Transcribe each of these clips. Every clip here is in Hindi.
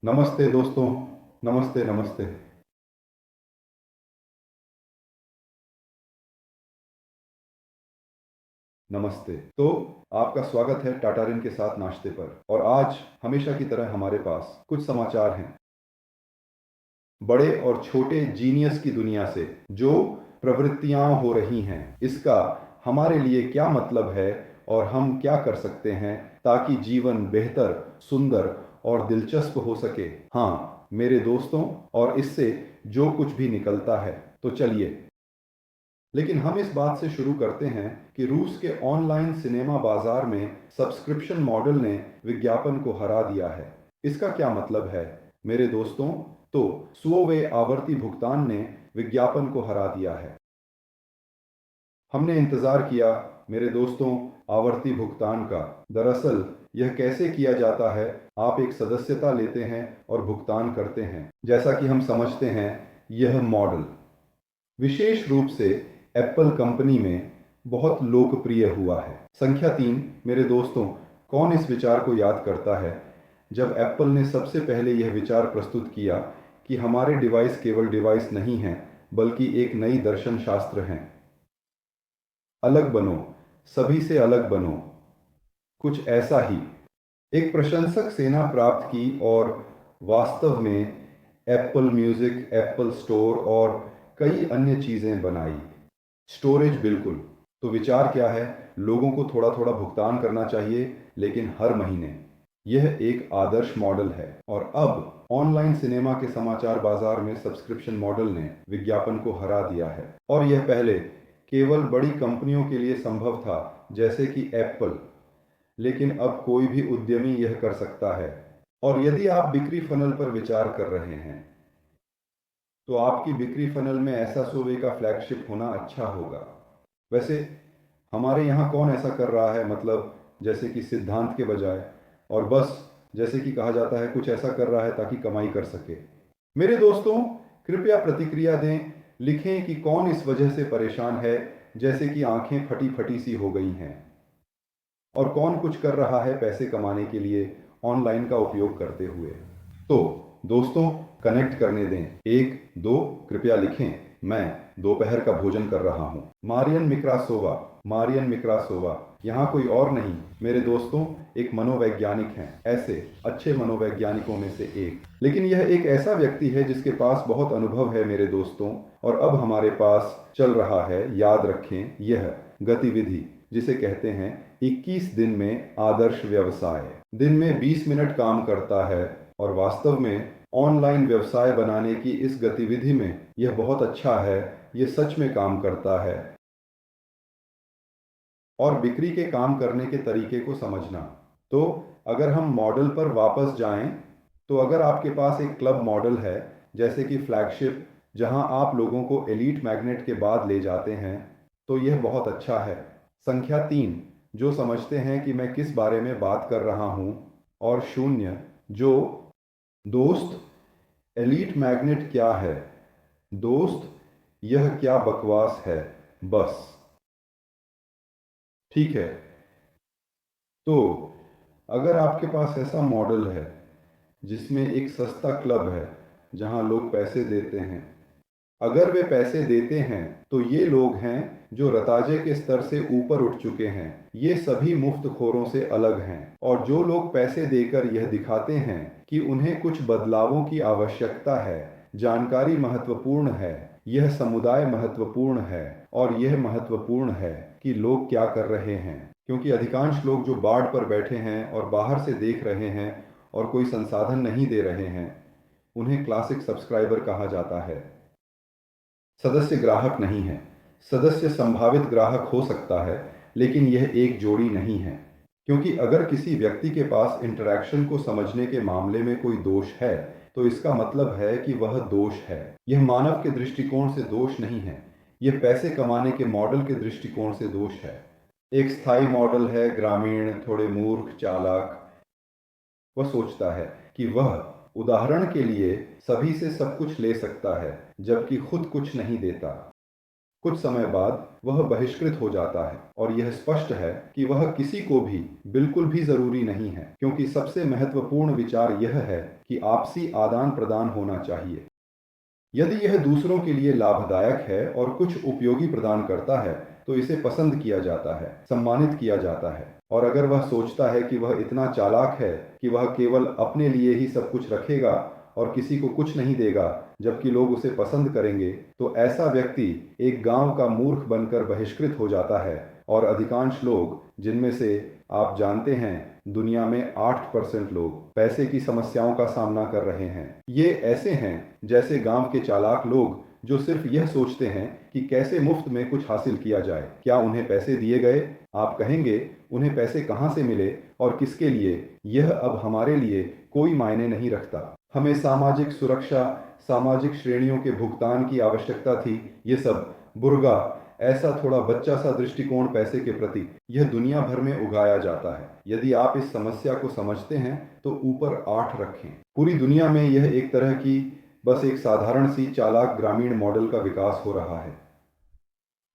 नमस्ते दोस्तों। नमस्ते नमस्ते। नमस्ते। तो आपका स्वागत है टाटारिन के साथ नाश्ते पर। और आज हमेशा की तरह हमारे पास कुछ समाचार हैं बड़े और छोटे जीनियस की दुनिया से। जो प्रवृत्तियां हो रही हैं, इसका हमारे लिए क्या मतलब है और हम क्या कर सकते हैं ताकि जीवन बेहतर, सुंदर और दिलचस्प हो सके। हाँ मेरे दोस्तों, और इससे जो कुछ भी निकलता है, तो चलिए। लेकिन हम इस बात से शुरू करते हैं कि रूस के ऑनलाइन सिनेमा बाजार में सब्सक्रिप्शन मॉडल ने विज्ञापन को हरा दिया है। इसका क्या मतलब है मेरे दोस्तों? तो स्वव्यय आवर्ती भुगतान ने विज्ञापन को हरा दिया है। हमने इंतजार किया मेरे दोस्तों, आवर्ती भुगतान का। दरअसल यह कैसे किया जाता है? आप एक सदस्यता लेते हैं और भुगतान करते हैं। जैसा कि हम समझते हैं, यह मॉडल विशेष रूप से एप्पल कंपनी में बहुत लोकप्रिय हुआ है। संख्या 3 मेरे दोस्तों, कौन इस विचार को याद करता है जब एप्पल ने सबसे पहले यह विचार प्रस्तुत किया कि हमारे डिवाइस केवल डिवाइस नहीं हैं, बल्कि एक नई दर्शन शास्त्र हैं। अलग बनो, सभी से अलग बनो, कुछ ऐसा ही। एक प्रशंसक सेना प्राप्त की और वास्तव में एप्पल म्यूजिक, एप्पल स्टोर और कई अन्य चीजें बनाई। स्टोरेज बिल्कुल। तो विचार क्या है? लोगों को थोड़ा थोड़ा भुगतान करना चाहिए, लेकिन हर महीने। यह एक आदर्श मॉडल है। और अब ऑनलाइन सिनेमा के समाचार बाजार में सब्सक्रिप्शन मॉडल ने विज्ञापन को हरा दिया है। और यह पहले केवल बड़ी कंपनियों के लिए संभव था, जैसे कि एप्पल। लेकिन अब कोई भी उद्यमी यह कर सकता है। और यदि आप बिक्री फनल पर विचार कर रहे हैं, तो आपकी बिक्री फनल में ऐसा सोवे का फ्लैगशिप होना अच्छा होगा। वैसे हमारे यहाँ कौन ऐसा कर रहा है? मतलब जैसे कि सिद्धांत के बजाय, और बस जैसे कि कहा जाता है, कुछ ऐसा कर रहा है ताकि कमाई कर सके। मेरे दोस्तों, कृपया प्रतिक्रिया दें। लिखें कि कौन इस वजह से परेशान है, जैसे कि आंखें फटी फटी सी हो गई हैं। और कौन कुछ कर रहा है पैसे कमाने के लिए ऑनलाइन का उपयोग करते हुए। तो दोस्तों, कनेक्ट करने दें। 1 2 कृपया लिखें। मैं दोपहर का भोजन कर रहा हूँ। मारियन मिक्रासोवा। मारियन मिक्रासोवा यहाँ कोई और नहीं मेरे दोस्तों, एक मनोवैज्ञानिक हैं। ऐसे अच्छे मनोवैज्ञानिकों में से एक। लेकिन यह एक ऐसा व्यक्ति है जिसके पास बहुत अनुभव है मेरे दोस्तों। और अब हमारे पास चल रहा है, याद रखें, यह गतिविधि जिसे कहते हैं 21 दिन में आदर्श व्यवसाय। दिन में 20 मिनट काम करता है। और वास्तव में ऑनलाइन व्यवसाय बनाने की इस गतिविधि में यह बहुत अच्छा है। यह सच में काम करता है। और बिक्री के काम करने के तरीके को समझना। तो अगर हम मॉडल पर वापस जाएं, तो अगर आपके पास एक क्लब मॉडल है, जैसे कि फ्लैगशिप, जहां आप लोगों को एलीट मैग्नेट के बाद ले जाते हैं, तो यह बहुत अच्छा है। संख्या 3 जो समझते हैं कि मैं किस बारे में बात कर रहा हूं। और 0 जो दोस्त, एलीट मैग्नेट क्या है? दोस्त, यह क्या बकवास है? बस ठीक है। तो अगर आपके पास ऐसा मॉडल है जिसमें एक सस्ता क्लब है जहां लोग पैसे देते हैं, अगर वे पैसे देते हैं, तो ये लोग हैं जो रताजे के स्तर से ऊपर उठ चुके हैं। ये सभी मुफ्तखोरों से अलग हैं। और जो लोग पैसे देकर यह दिखाते हैं कि उन्हें कुछ बदलावों की आवश्यकता है, जानकारी महत्वपूर्ण है, यह समुदाय महत्वपूर्ण है। और यह महत्वपूर्ण है कि लोग क्या कर रहे हैं, क्योंकि अधिकांश लोग जो बाड़ पर बैठे हैं और बाहर से देख रहे हैं और कोई संसाधन नहीं दे रहे हैं, उन्हें क्लासिक सब्सक्राइबर कहा जाता है। सदस्य ग्राहक नहीं है। सदस्य संभावित ग्राहक हो सकता है, लेकिन यह एक जोड़ी नहीं है। क्योंकि अगर किसी व्यक्ति के पास इंटरैक्शन को समझने के मामले में कोई दोष है, तो इसका मतलब है कि वह दोष है। यह मानव के दृष्टिकोण से दोष नहीं है। यह पैसे कमाने के मॉडल के दृष्टिकोण से दोष है। एक स्थायी मॉडल है ग्रामीण, थोड़े मूर्ख, चालाक। वह सोचता है कि वह, उदाहरण के लिए, सभी से सब कुछ ले सकता है, जबकि खुद कुछ नहीं देता। कुछ समय बाद वह बहिष्कृत हो जाता है और यह स्पष्ट है कि वह किसी को भी बिल्कुल भी जरूरी नहीं है, क्योंकि सबसे महत्वपूर्ण विचार यह है कि आपसी आदान प्रदान होना चाहिए। यदि यह दूसरों के लिए लाभदायक है और कुछ उपयोगी प्रदान करता है तो इसे पसंद किया जाता है, सम्मानित किया जाता है। और अगर वह सोचता है कि वह इतना चालाक है कि वह केवल अपने लिए ही सब कुछ रखेगा और किसी को कुछ नहीं देगा, जबकि लोग उसे पसंद करेंगे, तो ऐसा व्यक्ति एक गांव का मूर्ख बनकर बहिष्कृत हो जाता है। और अधिकांश लोग, जिनमें से आप जानते हैं दुनिया में 8% लोग पैसे की समस्याओं का सामना कर रहे हैं, ये ऐसे हैं जैसे गांव के चालाक लोग जो सिर्फ यह सोचते हैं कि कैसे मुफ्त में कुछ हासिल किया जाए। क्या उन्हें पैसे दिए गए? आप कहेंगे, उन्हें पैसे कहाँ से मिले और किसके लिए? यह अब हमारे लिए कोई मायने नहीं रखता। हमें सामाजिक सुरक्षा, सामाजिक श्रेणियों के भुगतान की आवश्यकता थी। ये सब बुर्गा, ऐसा थोड़ा बच्चा सा दृष्टिकोण पैसे के प्रति यह दुनिया भर में उगाया जाता है। यदि आप इस समस्या को समझते हैं तो ऊपर 8 रखें। पूरी दुनिया में यह एक तरह की बस एक साधारण सी चालाक ग्रामीण मॉडल का विकास हो रहा है,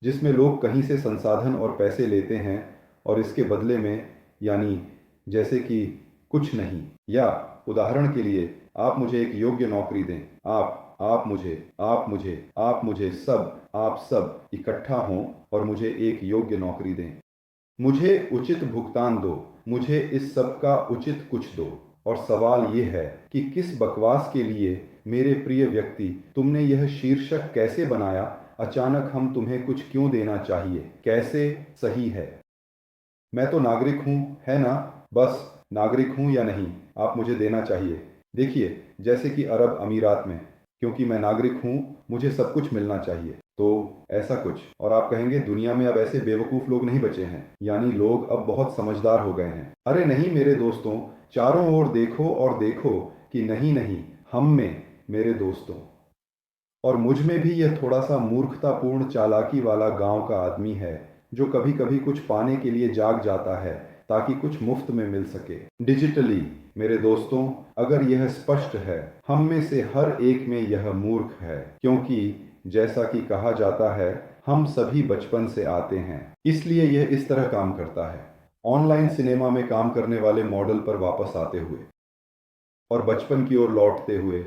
जिसमें लोग कहीं से संसाधन और पैसे लेते हैं और इसके बदले में, यानी जैसे कि कुछ नहीं, या उदाहरण के लिए आप मुझे एक योग्य नौकरी दें, आप मुझे सब, आप सब इकट्ठा हों और मुझे एक योग्य नौकरी दें। मुझे उचित भुगतान दो, मुझे इस सब का उचित कुछ दो। और सवाल ये है कि किस बकवास के लिए मेरे प्रिय व्यक्ति तुमने यह शीर्षक कैसे बनाया? अचानक हम तुम्हें कुछ क्यों देना चाहिए? कैसे सही है? मैं तो नागरिक हूँ, है ना? बस नागरिक हूँ या नहीं, आप मुझे देना चाहिए। देखिए, जैसे कि अरब अमीरात में, क्योंकि मैं नागरिक हूँ मुझे सब कुछ मिलना चाहिए, तो ऐसा कुछ। और आप कहेंगे दुनिया में अब ऐसे बेवकूफ़ लोग नहीं बचे हैं, यानी लोग अब बहुत समझदार हो गए हैं। अरे नहीं मेरे दोस्तों, चारों ओर देखो और देखो कि नहीं नहीं, हम में, मेरे दोस्तों, और मुझ में भी यह थोड़ा सा मूर्खतापूर्ण चालाकी वाला गांव का आदमी है जो कभी कभी कुछ पाने के लिए जाग जाता है ताकि कुछ मुफ्त में मिल सके। डिजिटली मेरे दोस्तों, अगर यह स्पष्ट है, हम में से हर एक में यह मूर्ख है, क्योंकि जैसा कि कहा जाता है हम सभी बचपन से आते हैं। इसलिए यह इस तरह काम करता है। ऑनलाइन सिनेमा में काम करने वाले मॉडल पर वापस आते हुए और बचपन की ओर लौटते हुए,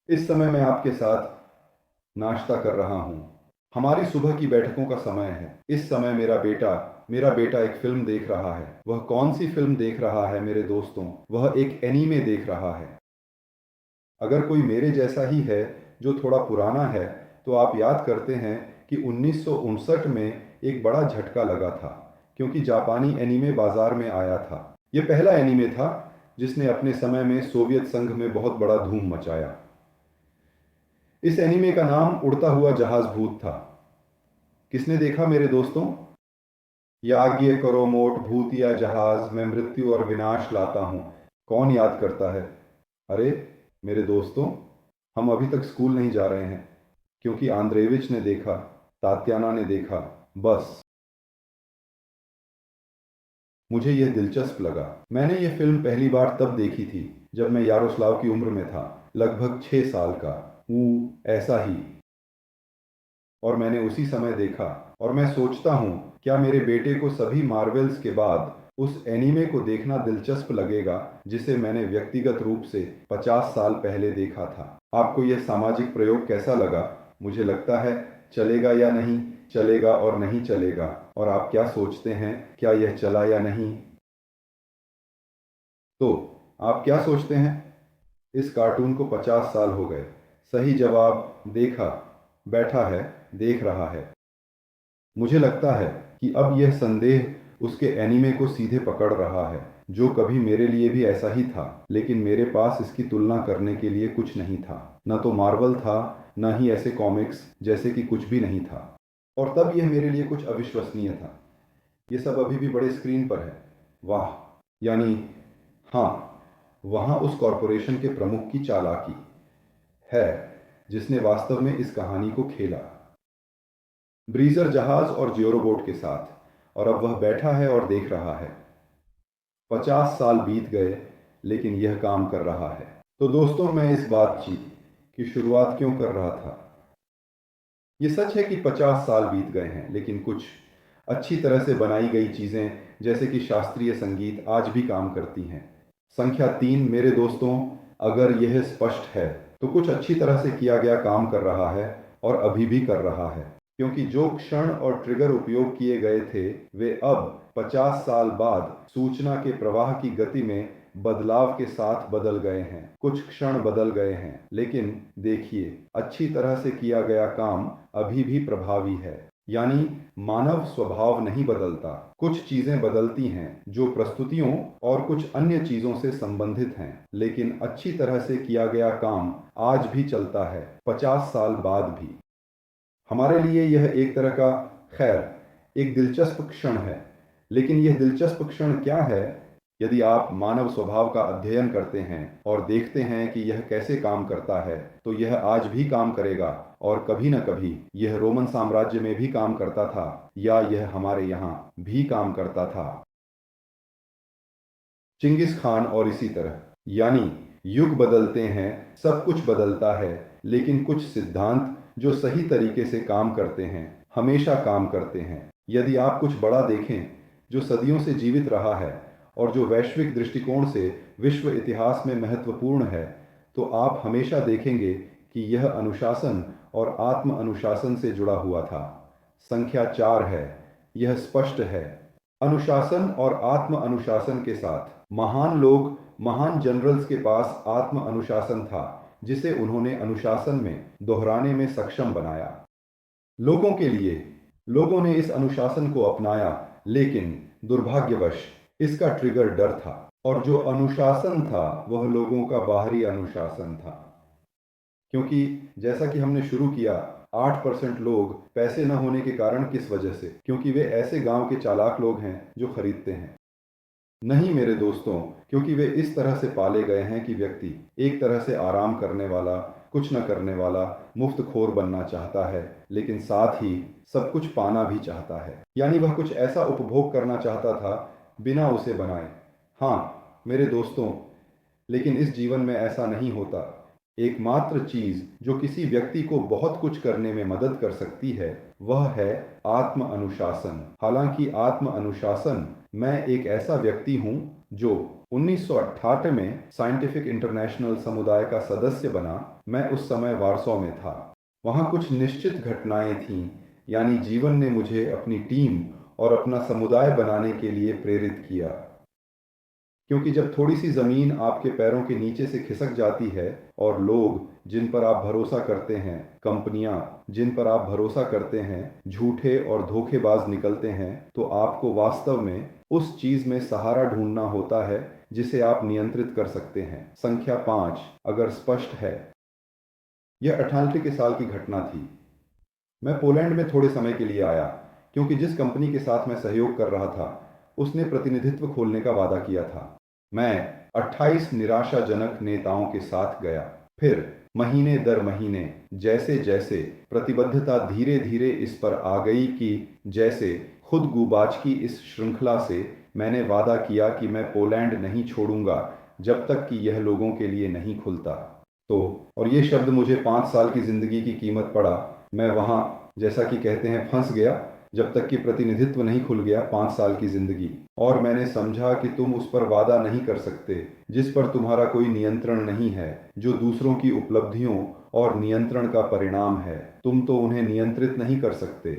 इस समय मैं आपके साथ नाश्ता कर रहा हूँ। हमारी सुबह की बैठकों का समय है। इस समय मेरा बेटा एक फिल्म देख रहा है। वह कौन सी फिल्म देख रहा है मेरे दोस्तों? वह एक एनीमे देख रहा है। अगर कोई मेरे जैसा ही है जो थोड़ा पुराना है, तो आप याद करते हैं कि 1959 में एक बड़ा झटका लगा था, क्योंकि जापानी एनीमे बाजार में आया था। यह पहला एनीमे था जिसने अपने समय में सोवियत संघ में बहुत बड़ा धूम मचाया। इस एनीमे का नाम उड़ता हुआ जहाज भूत था। किसने देखा मेरे दोस्तों? याज्ञ करो मोट भूत या जहाज, मैं मृत्यु और विनाश लाता हूँ। कौन याद करता है? अरे मेरे दोस्तों, हम अभी तक स्कूल नहीं जा रहे हैं, क्योंकि आंद्रेविच ने देखा, तात्याना ने देखा। बस मुझे यह दिलचस्प लगा। मैंने यह फिल्म पहली बार तब देखी थी जब मैं यारोस्लाव की उम्र में था, लगभग 6 साल का। ऐसा ही। और मैंने उसी समय देखा, और मैं सोचता हूँ क्या मेरे बेटे को सभी मार्वल्स के बाद उस एनीमे को देखना दिलचस्प लगेगा जिसे मैंने व्यक्तिगत रूप से 50 साल पहले देखा था। आपको यह सामाजिक प्रयोग कैसा लगा? मुझे लगता है चलेगा या नहीं चलेगा और नहीं चलेगा। और आप क्या सोचते हैं, क्या यह चला या नहीं? तो आप क्या सोचते हैं? इस कार्टून को 50 साल हो गए। सही जवाब देखा, बैठा है, देख रहा है। मुझे लगता है कि अब यह संदेह उसके एनीमे को सीधे पकड़ रहा है, जो कभी मेरे लिए भी ऐसा ही था, लेकिन मेरे पास इसकी तुलना करने के लिए कुछ नहीं था। न तो मार्वल था, न ही ऐसे कॉमिक्स जैसे कि कुछ भी नहीं था। और तब यह मेरे लिए कुछ अविश्वसनीय था। ये सब अभी भी बड़े स्क्रीन पर है। वाह, यानी हाँ, वहाँ उस कॉरपोरेशन के प्रमुख की चालाकी है जिसने वास्तव में इस कहानी को खेला, ब्रीजर जहाज और जियोरोबोट के साथ। और अब वह बैठा है और देख रहा है। 50 साल बीत गए, लेकिन यह काम कर रहा है। तो दोस्तों, मैं इस बातचीत की शुरुआत क्यों कर रहा था? ये सच है कि 50 साल बीत गए हैं, लेकिन कुछ अच्छी तरह से बनाई गई चीज़ें जैसे कि शास्त्रीय संगीत आज भी काम करती हैं। संख्या 3 मेरे दोस्तों, अगर यह स्पष्ट है तो कुछ अच्छी तरह से किया गया काम कर रहा है और अभी भी कर रहा है, क्योंकि जो क्षण और ट्रिगर उपयोग किए गए थे वे अब 50 साल बाद सूचना के प्रवाह की गति में बदलाव के साथ बदल गए हैं। कुछ क्षण बदल गए हैं, लेकिन देखिए, अच्छी तरह से किया गया काम अभी भी प्रभावी है। यानी मानव स्वभाव नहीं बदलता, कुछ चीजें बदलती हैं जो प्रस्तुतियों और कुछ अन्य चीजों से संबंधित हैं, लेकिन अच्छी तरह से किया गया काम आज भी चलता है, 50 साल बाद भी। हमारे लिए यह एक तरह का, खैर, एक दिलचस्प क्षण है। लेकिन यह दिलचस्प क्षण क्या है? यदि आप मानव स्वभाव का अध्ययन करते हैं और देखते हैं कि यह कैसे काम करता है, तो यह आज भी काम करेगा और कभी न कभी यह रोमन साम्राज्य में भी काम करता था, या यह हमारे यहाँ भी काम करता था। चिंगिस खान और इसी तरह। यानी युग बदलते हैं, सब कुछ बदलता है, लेकिन कुछ सिद्धांत जो सही तरीके से काम करते हैं हमेशा काम करते हैं। यदि आप कुछ बड़ा देखें जो सदियों से जीवित रहा है और जो वैश्विक दृष्टिकोण से विश्व इतिहास में महत्वपूर्ण है, तो आप हमेशा देखेंगे कि यह अनुशासन और आत्म अनुशासन से जुड़ा हुआ था। संख्या 4 है, यह स्पष्ट है। अनुशासन और आत्म अनुशासन के साथ महान लोग, महान जनरल्स के पास आत्म अनुशासन था, जिसे उन्होंने अनुशासन में दोहराने में सक्षम बनाया। लोगों के लिए, लोगों ने इस अनुशासन को अपनाया, लेकिन दुर्भाग्यवश इसका ट्रिगर डर था, और जो अनुशासन था वह लोगों का बाहरी अनुशासन था। क्योंकि जैसा कि हमने शुरू किया, 8% लोग पैसे न होने के कारण किस वजह से? क्योंकि वे ऐसे गांव के चालाक लोग हैं जो खरीदते हैं। नहीं मेरे दोस्तों, क्योंकि वे इस तरह से पाले गए हैं कि व्यक्ति एक तरह से आराम करने वाला, कुछ न करने वाला, मुफ्तखोर बनना चाहता है, लेकिन साथ ही सब कुछ पाना भी चाहता है। यानी वह कुछ ऐसा उपभोग करना चाहता था बिना उसे बनाए। हाँ मेरे दोस्तों, लेकिन इस जीवन में ऐसा नहीं होता। एकमात्र चीज जो किसी व्यक्ति को बहुत कुछ करने में मदद कर सकती है वह है आत्म अनुशासन। हालांकि आत्म अनुशासन, मैं एक ऐसा व्यक्ति हूं जो 1968 में साइंटिफिक इंटरनेशनल समुदाय का सदस्य बना। मैं उस समय वारसो में था। वहां कुछ निश्चित घटनाएं थीं, यानी जीवन ने मुझे अपनी टीम और अपना समुदाय बनाने के लिए प्रेरित किया। क्योंकि जब थोड़ी सी ज़मीन आपके पैरों के नीचे से खिसक जाती है और लोग जिन पर आप भरोसा करते हैं, कंपनियां जिन पर आप भरोसा करते हैं, झूठे और धोखेबाज निकलते हैं, तो आपको वास्तव में उस चीज़ में सहारा ढूंढना होता है जिसे आप नियंत्रित कर सकते हैं। संख्या 5 अगर स्पष्ट है। यह 98 के साल की घटना थी। मैं पोलैंड में थोड़े समय के लिए आया, क्योंकि जिस कंपनी के साथ मैं सहयोग कर रहा था उसने प्रतिनिधित्व खोलने का वादा किया था। मैं 28 निराशाजनक नेताओं के साथ गया। फिर महीने दर महीने जैसे जैसे प्रतिबद्धता धीरे धीरे इस पर आ गई कि जैसे खुद गुबाज की इस श्रृंखला से मैंने वादा किया कि मैं पोलैंड नहीं छोड़ूंगा जब तक कि यह लोगों के लिए नहीं खुलता। तो और ये शब्द मुझे 5 साल की जिंदगी की कीमत पड़ा। मैं वहाँ, जैसा कि कहते हैं, फंस गया जब तक कि प्रतिनिधित्व नहीं खुल गया। 5 साल की जिंदगी। और मैंने समझा कि तुम उस पर वादा नहीं कर सकते जिस पर तुम्हारा कोई नियंत्रण नहीं है, जो दूसरों की उपलब्धियों और नियंत्रण का परिणाम है। तुम तो उन्हें नियंत्रित नहीं कर सकते।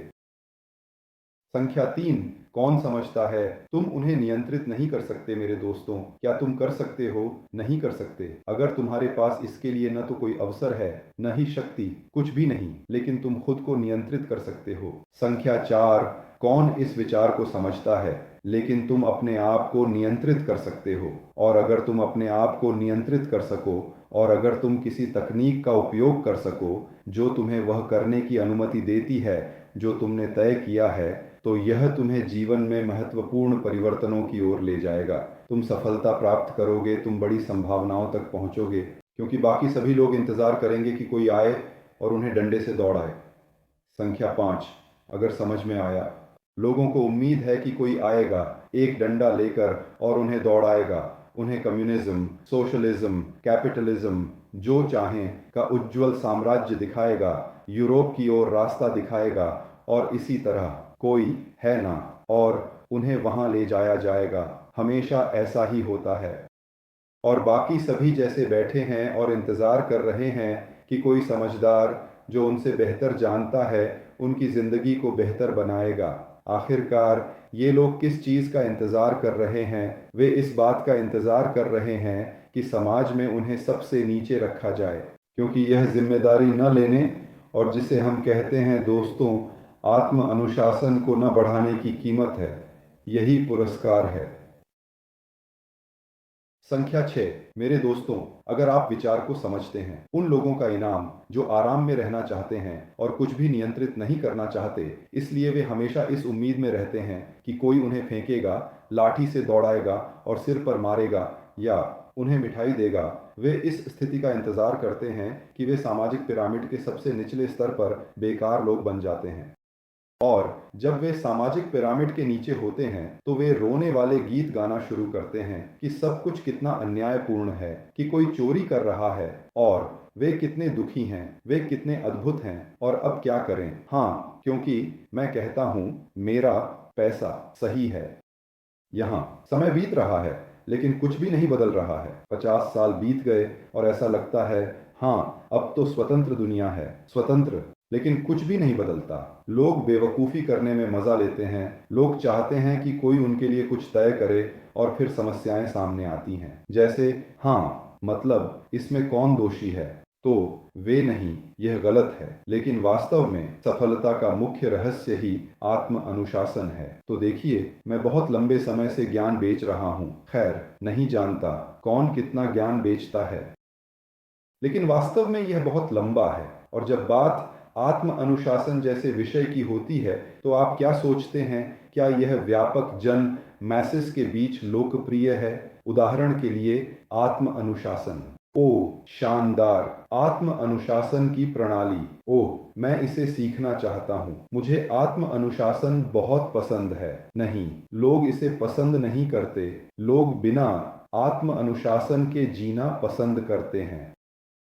संख्या 3 कौन समझता है? तुम उन्हें नियंत्रित नहीं कर सकते मेरे दोस्तों। क्या तुम कर सकते हो? नहीं कर सकते। अगर तुम्हारे पास इसके लिए न तो कोई अवसर है, न ही शक्ति, कुछ भी नहीं, लेकिन तुम खुद को नियंत्रित कर सकते हो। संख्या 4 कौन इस विचार को समझता है? लेकिन तुम अपने आप को नियंत्रित कर सकते हो। और अगर तुम अपने आप को नियंत्रित कर सको, और अगर तुम किसी तकनीक का उपयोग कर सको जो तुम्हें वह करने की अनुमति देती है जो तुमने तय किया है, तो यह तुम्हें जीवन में महत्वपूर्ण परिवर्तनों की ओर ले जाएगा। तुम सफलता प्राप्त करोगे, तुम बड़ी संभावनाओं तक पहुंचोगे, क्योंकि बाकी सभी लोग इंतजार करेंगे कि कोई आए और उन्हें डंडे से दौड़ाए। संख्या 5 अगर समझ में आया। लोगों को उम्मीद है कि कोई आएगा एक डंडा लेकर और उन्हें दौड़ाएगा, उन्हें कम्युनिज्म, सोशलिज्म, कैपिटलिज्म, जो चाहें का उज्जवल साम्राज्य दिखाएगा, यूरोप की ओर रास्ता दिखाएगा और इसी तरह कोई है ना और उन्हें वहां ले जाया जाएगा। हमेशा ऐसा ही होता है। और बाकी सभी जैसे बैठे हैं और इंतज़ार कर रहे हैं कि कोई समझदार जो उनसे बेहतर जानता है उनकी ज़िंदगी को बेहतर बनाएगा। आखिरकार ये लोग किस चीज़ का इंतज़ार कर रहे हैं? वे इस बात का इंतज़ार कर रहे हैं कि समाज में उन्हें सबसे नीचे रखा जाए, क्योंकि यह जिम्मेदारी न लेने और जिसे हम कहते हैं दोस्तों आत्म अनुशासन को न बढ़ाने की कीमत है। यही पुरस्कार है। संख्या 6। मेरे दोस्तों, अगर आप विचार को समझते हैं, उन लोगों का इनाम जो आराम में रहना चाहते हैं और कुछ भी नियंत्रित नहीं करना चाहते, इसलिए वे हमेशा इस उम्मीद में रहते हैं कि कोई उन्हें फेंकेगा, लाठी से दौड़ाएगा और सिर पर मारेगा या उन्हें मिठाई देगा। वे इस स्थिति का इंतजार करते हैं कि वे सामाजिक पिरामिड के सबसे निचले स्तर पर बेकार लोग बन जाते हैं। और जब वे सामाजिक पिरामिड के नीचे होते हैं तो वे रोने वाले गीत गाना शुरू करते हैं कि सब कुछ कितना अन्यायपूर्ण है, कि कोई चोरी कर रहा है और वे कितने दुखी हैं, वे कितने अद्भुत हैं और अब क्या करें। हाँ, क्योंकि मैं कहता हूँ मेरा पैसा सही है। यहाँ समय बीत रहा है लेकिन कुछ भी नहीं बदल रहा है। 50 साल बीत गए और ऐसा लगता है हाँ अब तो स्वतंत्र दुनिया है, स्वतंत्र, लेकिन कुछ भी नहीं बदलता। लोग बेवकूफ़ी करने में मज़ा लेते हैं। लोग चाहते हैं कि कोई उनके लिए कुछ तय करे और फिर समस्याएं सामने आती हैं, जैसे हाँ मतलब इसमें कौन दोषी है, तो वे नहीं, यह गलत है। लेकिन वास्तव में सफलता का मुख्य रहस्य ही आत्म अनुशासन है। तो देखिए, मैं बहुत लंबे समय से ज्ञान बेच रहा हूँ। खैर, नहीं जानता कौन कितना ज्ञान बेचता है, लेकिन वास्तव में यह बहुत लंबा है। और जब बात आत्म अनुशासन जैसे विषय की होती है तो आप क्या सोचते हैं? क्या यह व्यापक जन मैसेज के बीच लोकप्रिय है? उदाहरण के लिए आत्म अनुशासन। ओह शानदार, आत्म अनुशासन की प्रणाली। ओह, मैं इसे सीखना चाहता हूँ। मुझे आत्म अनुशासन बहुत पसंद है। नहीं, लोग इसे पसंद नहीं करते। लोग बिना आत्म अनुशासन के जीना पसंद करते हैं।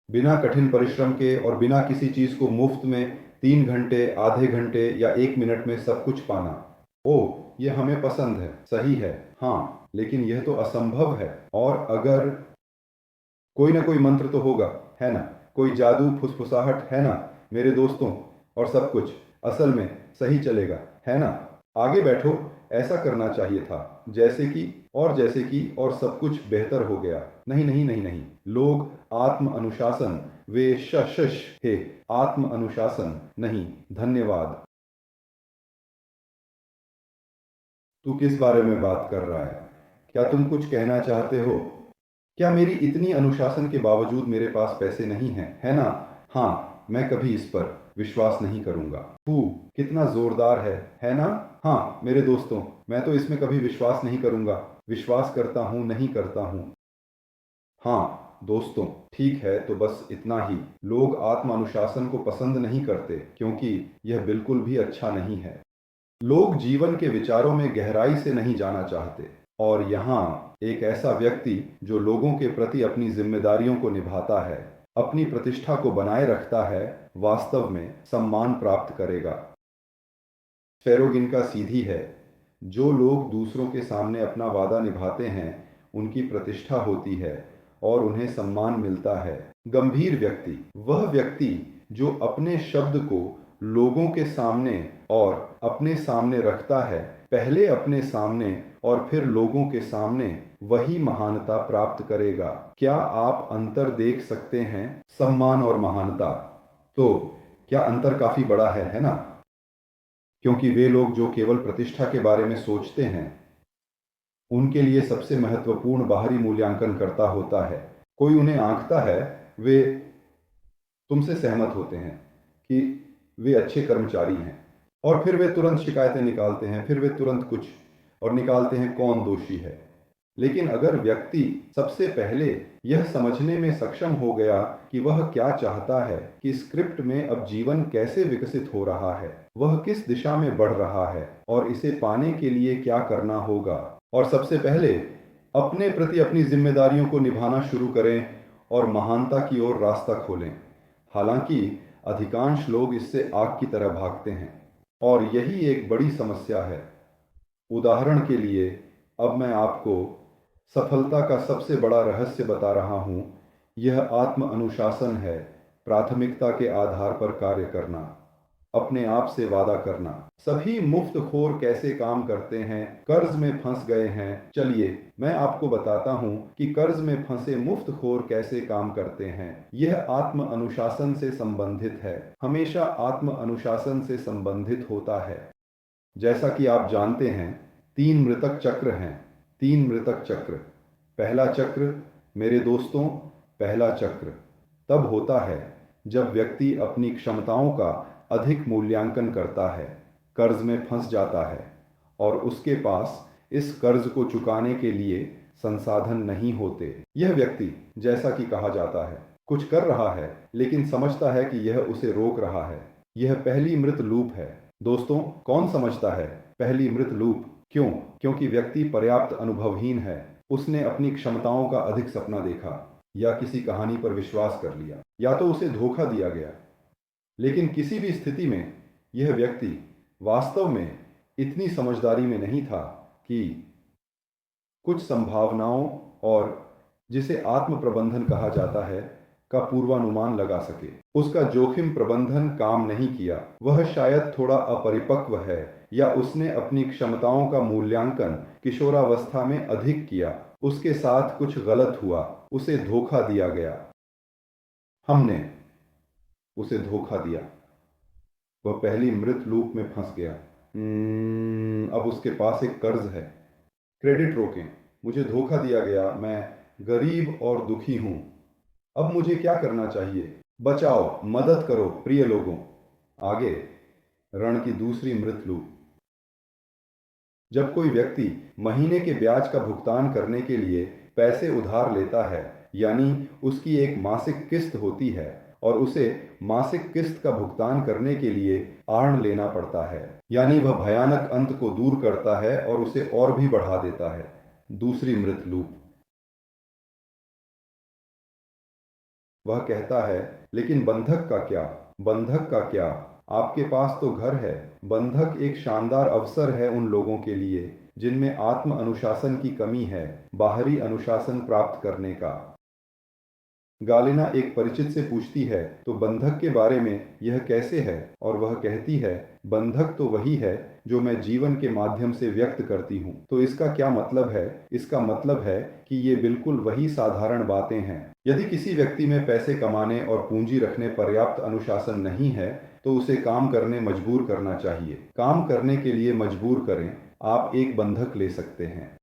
बिना कठिन परिश्रम के और बिना किसी चीज को मुफ्त में 3 घंटे, आधे घंटे या 1 मिनट में सब कुछ पाना। ओह, यह हमें पसंद है, सही है। हाँ, लेकिन यह तो असंभव है। और अगर कोई ना कोई मंत्र तो होगा, है ना? कोई जादू फुसफुसाहट, है ना मेरे दोस्तों? और सब कुछ असल में सही चलेगा, है ना? आगे बैठो, ऐसा करना चाहिए था, जैसे कि और सब कुछ बेहतर हो गया। नहीं नहीं नहीं नहीं, लोग आत्म अनुशासन, वे शश हे आत्म अनुशासन नहीं, धन्यवाद। तू किस बारे में बात कर रहा है? क्या तुम कुछ कहना चाहते हो? क्या मेरी इतनी अनुशासन के बावजूद मेरे पास पैसे नहीं हैं, है ना? हाँ, मैं कभी इस पर विश्वास नहीं करूंगा। कितना जोरदार है ना? हाँ मेरे दोस्तों, मैं तो इसमें कभी विश्वास नहीं करूंगा। विश्वास करता हूँ, नहीं करता हूँ। हाँ दोस्तों, ठीक है, तो बस इतना ही। लोग आत्म अनुशासन को पसंद नहीं करते क्योंकि यह बिल्कुल भी अच्छा नहीं है। लोग जीवन के विचारों में गहराई से नहीं जाना चाहते। और यहाँ एक ऐसा व्यक्ति जो लोगों के प्रति अपनी जिम्मेदारियों को निभाता है, अपनी प्रतिष्ठा को बनाए रखता है, वास्तव में सम्मान प्राप्त करेगा। फेरोगिन का सीधी है, जो लोग दूसरों के सामने अपना वादा निभाते हैं उनकी प्रतिष्ठा होती है और उन्हें सम्मान मिलता है। गंभीर व्यक्ति वह व्यक्ति जो अपने शब्द को लोगों के सामने और अपने सामने रखता है, पहले अपने सामने और फिर लोगों के सामने, वही महानता प्राप्त करेगा। क्या आप अंतर देख सकते हैं? सम्मान और महानता, तो क्या अंतर काफी बड़ा है ना? क्योंकि वे लोग जो केवल प्रतिष्ठा के बारे में सोचते हैं, उनके लिए सबसे महत्वपूर्ण बाहरी मूल्यांकन करता होता है। कोई उन्हें आंकता है, वे तुमसे सहमत होते हैं कि वे अच्छे कर्मचारी हैं और फिर वे तुरंत शिकायतें निकालते हैं, फिर वे तुरंत कुछ और निकालते हैं कौन दोषी है। लेकिन अगर व्यक्ति सबसे पहले यह समझने में सक्षम हो गया कि वह क्या चाहता है, कि स्क्रिप्ट में अब जीवन कैसे विकसित हो रहा है, वह किस दिशा में बढ़ रहा है और इसे पाने के लिए क्या करना होगा, और सबसे पहले अपने प्रति अपनी जिम्मेदारियों को निभाना शुरू करें और महानता की ओर रास्ता खोलें। हालांकि अधिकांश लोग इससे आग की तरह भागते हैं और यही एक बड़ी समस्या है। उदाहरण के लिए, अब मैं आपको सफलता का सबसे बड़ा रहस्य बता रहा हूँ। यह आत्म अनुशासन है। प्राथमिकता के आधार पर कार्य करना, अपने आप से वादा करना। सभी मुफ्तखोर कैसे काम करते हैं? कर्ज में फंस गए हैं। चलिए मैं आपको बताता हूं कि कर्ज में फंसे मुफ्तखोर कैसे काम करते हैं। यह आत्म अनुशासन से संबंधित है, हमेशा आत्म अनुशासन से संबंधित होता है। जैसा कि आप जानते हैं, 3 मृतक चक्र हैं। 3 मृतक चक्र। पहला चक्र, मेरे दोस्तों, पहला चक्र तब होता है जब व्यक्ति अपनी क्षमताओं का अधिक मूल्यांकन करता है, कर्ज में फंस जाता है और उसके पास इस कर्ज को चुकाने के लिए संसाधन नहीं होते। यह व्यक्ति, जैसा कि कहा जाता है, कुछ कर रहा है लेकिन समझता है कि यह उसे रोक रहा है। यह पहली मृत लूप है। दोस्तों, कौन समझता है पहली मृत लूप? क्यों? क्योंकि व्यक्ति पर्याप्त अनुभवहीन है। उसने अपनी क्षमताओं का अधिक सपना देखा या किसी कहानी पर विश्वास कर लिया, या तो उसे धोखा दिया गया। लेकिन किसी भी स्थिति में यह व्यक्ति वास्तव में इतनी समझदारी में नहीं था कि कुछ संभावनाओं और जिसे आत्म प्रबंधन कहा जाता है का पूर्वानुमान लगा सके। उसका जोखिम प्रबंधन काम नहीं किया। वह शायद थोड़ा अपरिपक्व है या उसने अपनी क्षमताओं का मूल्यांकन किशोरावस्था में अधिक किया। उसके साथ कुछ गलत हुआ, उसे धोखा दिया गया। हमने उसे धोखा दिया। वह पहली मृत लूप में फंस गया। अब उसके पास एक कर्ज है। क्रेडिट रोकें। मुझे धोखा दिया गया, मैं गरीब और दुखी हूं। अब मुझे क्या करना चाहिए? बचाओ, मदद करो प्रिय लोगों। आगे, रण की दूसरी मृत लूप। जब कोई व्यक्ति महीने के ब्याज का भुगतान करने के लिए पैसे उधार लेता है, यानी उसकी एक मासिक किस्त होती है और उसे मासिक किस्त का भुगतान करने के लिए आर्ण लेना पड़ता है, यानी वह भयानक अंत को दूर करता है और उसे और भी बढ़ा देता है। दूसरी मृत लूप। वह कहता है, लेकिन बंधक का क्या? बंधक का क्या? आपके पास तो घर है। बंधक एक शानदार अवसर है उन लोगों के लिए जिनमें आत्म अनुशासन की कमी है, बाहरी अनुशासन प्राप्त करने का। गालिना एक परिचित से पूछती है, तो बंधक के बारे में यह कैसे है? और वह कहती है, बंधक तो वही है जो मैं जीवन के माध्यम से व्यक्त करती हूँ। तो इसका क्या मतलब है? इसका मतलब है कि ये बिल्कुल वही साधारण बातें हैं। यदि किसी व्यक्ति में पैसे कमाने और पूंजी रखने पर्याप्त अनुशासन नहीं है तो उसे काम करने मजबूर करना चाहिए। काम करने के लिए मजबूर करें। आप एक बंधक ले सकते हैं।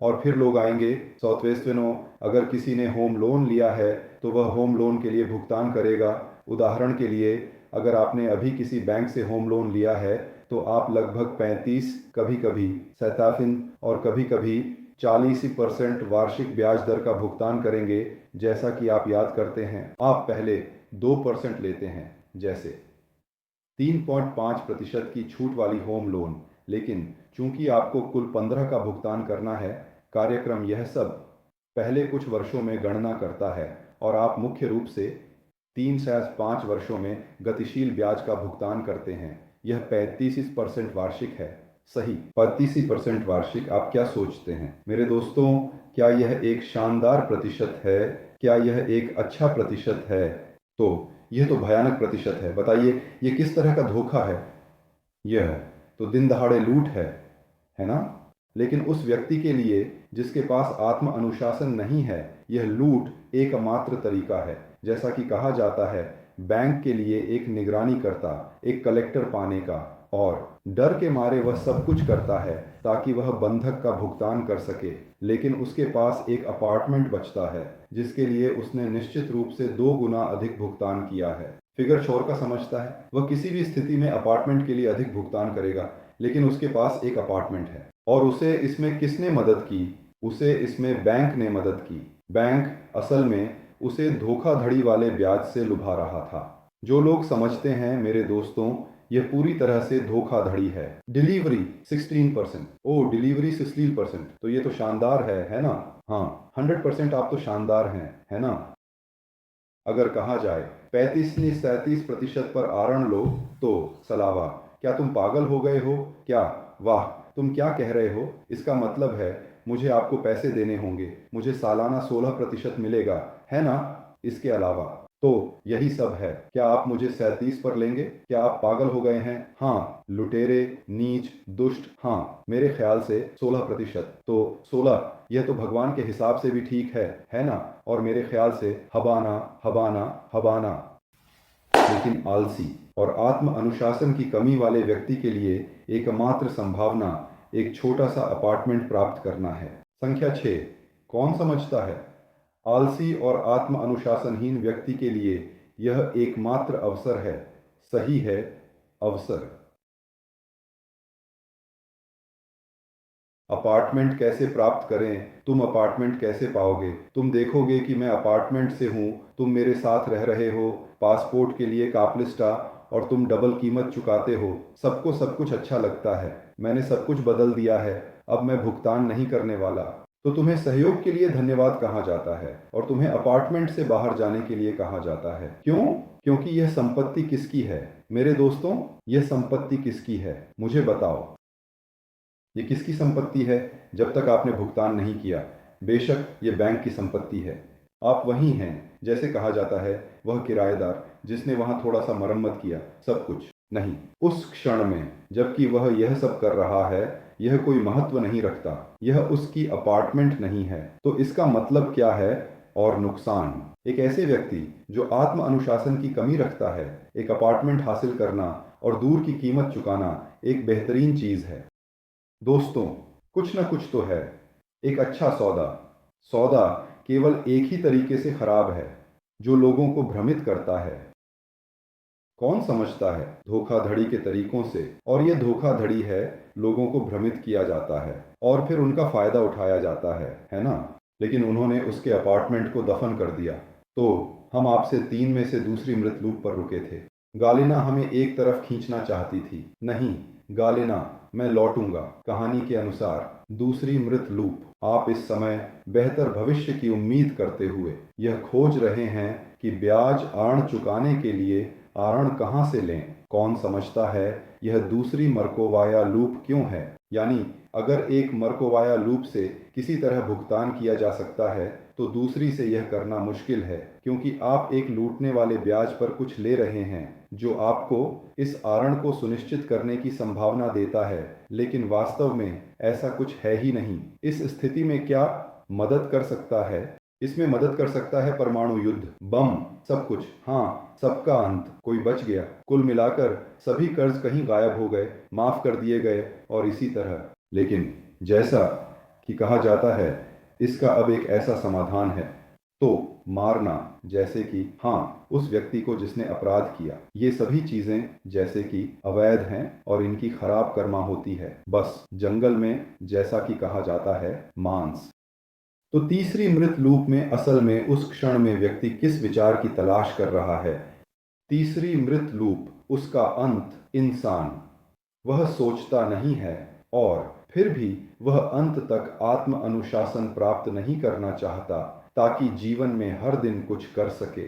और फिर लोग आएंगे, सौतेस्वेनो, अगर किसी ने होम लोन लिया है तो वह होम लोन के लिए भुगतान करेगा। उदाहरण के लिए, अगर आपने अभी किसी बैंक से होम लोन लिया है तो आप लगभग 35, कभी कभी 57 और कभी कभी 40% वार्षिक ब्याज दर का भुगतान करेंगे। जैसा कि आप याद करते हैं, आप पहले 2% लेते हैं, जैसे 3.5% की छूट वाली होम लोन। लेकिन चूंकि आपको कुल 15 का भुगतान करना है, कार्यक्रम यह सब पहले कुछ वर्षों में गणना करता है और आप मुख्य रूप से 3 से 5 वर्षों में गतिशील ब्याज का भुगतान करते हैं। यह 35% वार्षिक है। सही, 35% वार्षिक। आप क्या सोचते हैं मेरे दोस्तों? क्या यह एक शानदार प्रतिशत है? क्या यह एक अच्छा प्रतिशत है? तो यह तो भयानक प्रतिशत है। बताइए, ये किस तरह का धोखा है? यह तो दिन दहाड़े लूट है ना? लेकिन उस व्यक्ति के लिए जिसके पास आत्म अनुशासन नहीं है, यह लूट एकमात्र तरीका है। जैसा कि कहा जाता है, बैंक के लिए एक निगरानी करता, एक कलेक्टर पाने का, और डर के मारे वह सब कुछ करता है ताकि वह बंधक का भुगतान कर सके। लेकिन उसके पास एक अपार्टमेंट बचता है जिसके लिए उसने निश्चित रूप से 2 गुना अधिक भुगतान किया है। फिगर छोर का समझता है। वह किसी भी स्थिति में अपार्टमेंट के लिए अधिक भुगतान करेगा, लेकिन उसके पास एक अपार्टमेंट है। और उसे इसमें किसने मदद की? उसे इसमें बैंक ने मदद की। बैंक असल में उसे धोखाधड़ी वाले ब्याज से लुभा रहा था। जो लोग समझते हैं मेरे दोस्तों, यह पूरी तरह से धोखाधड़ी है। डिलीवरी 16%। ओ, डिलीवरी 16%, तो ये तो शानदार है ना? हाँ, 100% आप तो शानदार हैं, है ना? अगर कहा जाए 35 ने 37% पर आरण लो तो सलावा, क्या तुम पागल हो गए हो क्या? वाह, तुम क्या कह रहे हो? इसका मतलब है मुझे आपको पैसे देने होंगे, मुझे सालाना 16% मिलेगा, है ना? इसके अलावा तो यही सब है। क्या आप मुझे 37 पर लेंगे? क्या आप पागल हो गए हैं? हाँ, लुटेरे, नीच, दुष्ट, हाँ, मेरे ख्याल से 16%। तो 16, यह तो भगवान के हिसाब से भी ठीक है ना? और मेरे ख्याल से हबाना हबाना हबाना। लेकिन आलसी और आत्म अनुशासन की कमी वाले व्यक्ति के लिए एकमात्र संभावना एक छोटा सा अपार्टमेंट प्राप्त करना है। संख्या 6, कौन समझता है? आलसी और आत्म अनुशासनहीन व्यक्ति के लिए यह एकमात्र अवसर है। सही है, अवसर। अपार्टमेंट कैसे प्राप्त करें? तुम अपार्टमेंट कैसे पाओगे? तुम देखोगे कि मैं अपार्टमेंट से हूँ, तुम मेरे साथ रह रहे हो, पासपोर्ट के लिए कापलिस्टा, और तुम डबल कीमत चुकाते हो। सबको सब कुछ अच्छा लगता है। मैंने सब कुछ बदल दिया है, अब मैं भुगतान नहीं करने वाला। तो तुम्हें सहयोग के लिए धन्यवाद कहा जाता है और तुम्हें अपार्टमेंट से बाहर जाने के लिए कहा जाता है। क्यों? क्योंकि यह संपत्ति किसकी है? मेरे दोस्तों, यह संपत्ति किसकी है? मुझे बताओ। ये किसकी संपत्ति है? जब तक आपने भुगतान नहीं किया। बेशक ये बैंक की संपत्ति है। आप वही हैं, जैसे कहा जाता है, वह किराएदार जिसने वहां थोड़ा सा मरम्मत किया, सब कुछ नहीं। उस क्षण में जबकि वह यह सब कर रहा है, यह कोई महत्व नहीं रखता, यह उसकी अपार्टमेंट नहीं है। तो इसका मतलब क्या है? और नुकसान। एक ऐसे व्यक्ति जो आत्म अनुशासन की कमी रखता है, एक अपार्टमेंट हासिल करना और दूर की कीमत चुकाना एक बेहतरीन चीज है। दोस्तों, कुछ न कुछ तो है। एक अच्छा सौदा। सौदा केवल एक ही तरीके से खराब है, जो लोगों को भ्रमित करता है। कौन समझता है? धोखाधड़ी के तरीकों से। और ये धोखाधड़ी है, लोगों को भ्रमित किया जाता है और फिर उनका फायदा उठाया जाता है ना? लेकिन उन्होंने उसके अपार्टमेंट को दफन कर दिया। तो हम आपसे 3 में से दूसरी मृत लूप पर रुके थे। गालिना हमें एक तरफ खींचना चाहती थी। नहीं, गालिना, मैं लौटूंगा। कहानी के अनुसार दूसरी मृत लूप। आप इस समय बेहतर भविष्य की उम्मीद करते हुए यह खोज रहे हैं कि ब्याज आर्ण चुकाने के लिए आरण कहाँ से लें। कौन समझता है यह दूसरी मर्कोवाया लूप क्यों है? यानी अगर एक मर्कोवाया लूप से किसी तरह भुगतान किया जा सकता है, तो दूसरी से यह करना मुश्किल है, क्योंकि आप एक लूटने वाले ब्याज पर कुछ ले रहे हैं जो आपको इस आरण को सुनिश्चित करने की संभावना देता है, लेकिन वास्तव में ऐसा कुछ है ही नहीं। इस स्थिति में क्या मदद कर सकता है? इसमें मदद कर सकता है परमाणु युद्ध, बम, सब कुछ। हाँ, सबका अंत। कोई बच गया। कुल मिलाकर सभी कर्ज कहीं गायब हो गए, माफ कर दिए गए और इसी तरह। लेकिन जैसा कि कहा जाता है, इसका अब एक ऐसा समाधान है। तो मारना, जैसे कि हाँ, उस व्यक्ति को जिसने अपराध किया। ये सभी चीजें जैसे कि अवैध हैं और इनकी खराब कर्मा होती है, बस जंगल में, जैसा कि कहा जाता है, मांस। तो तीसरी मृत लूप में असल में उस क्षण में व्यक्ति किस विचार की तलाश कर रहा है? तीसरी मृत लूप, उसका अंत, इंसान। वह सोचता नहीं है और फिर भी वह अंत तक आत्म अनुशासन प्राप्त नहीं करना चाहता, ताकि जीवन में हर दिन कुछ कर सके।